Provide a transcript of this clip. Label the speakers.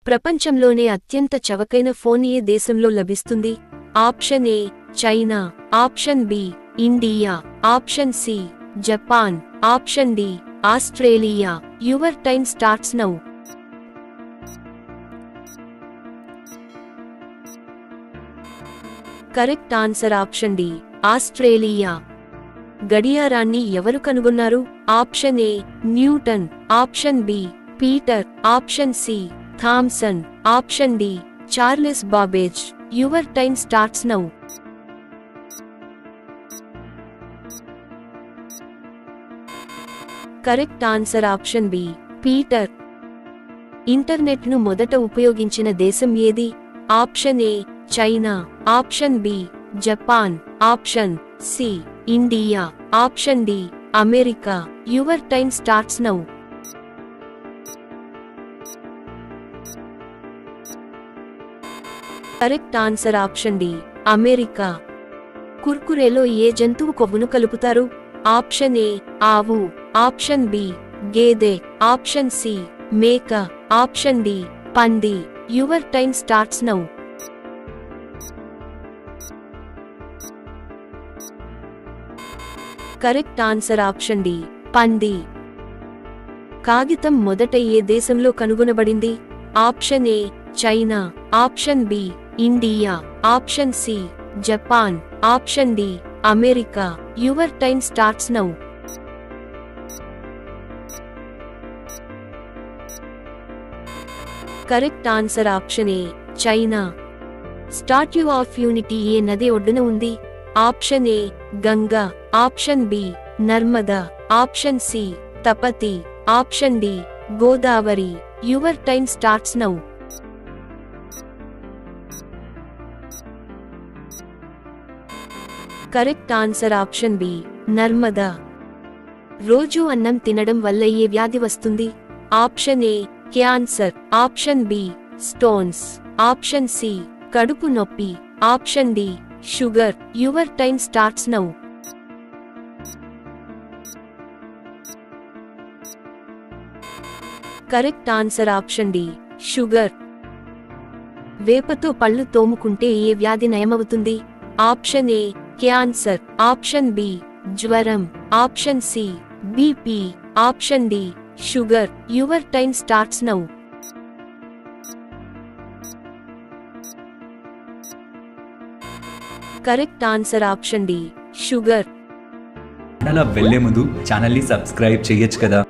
Speaker 1: ప్రపంచంలోనే అత్యంత చవకైన ఫోన్ ఏ దేశంలో లభిస్తుంది? Option A China, option B India, option C Japan, option D Australia. Your time starts now. Correct answer option D Australia. గడియారాన్ని ఎవరు కనుగొన్నారు? Option A Newton, option B Peter, option C Thomson, option D Charles Babbage. Your time starts now. Correct answer option B Peter. ఇంటర్నెట్ను మొదట ఉపయోగించిన దేశం ఏది? Option A China, option B Japan, option C India, option D America. Your time starts now. Correct answer option D America. కుర్కురేలో ఏ జంతువు కొవ్వును కలుపుతారు? ఆప్షన్ ఏ ఆవు, ఆప్షన్ బి గేదె, ఆప్షన్ సి మేక, ఆప్షన్ డి పంది. Your time starts now. Correct answer option D పంది. కాగితం మొదట ఏ దేశంలో కనుగొనబడింది? Option A China, option B India, option C Japan, option D America. Your time starts now. Correct answer option A China. Statue of Unity ఏ నది ఒడ్డున ఉంది? Option A Ganga, option B Narmada, option C Tapti, option D Godavari. Your time starts now. Correct answer option B Narmada. రోజూ అన్నం తినడం వల్ల ఏ వ్యాధి వస్తుంది? Option A cancer, option B stones, option C కడుపు నొప్పి, option D sugar. Your time starts now. Correct answer option D sugar. వేపతో పళ్ళు తోముకుంటే ఏ వ్యాధి నయమవుతుంది? Option A cancer, option B జ్వరం, option C BP, option D sugar. Your time starts now. Correct answer option D sugar.
Speaker 2: అలా వెళ్లే ముందు ఛానల్ ని సబ్స్క్రైబ్ చేయొచ్చు కదా.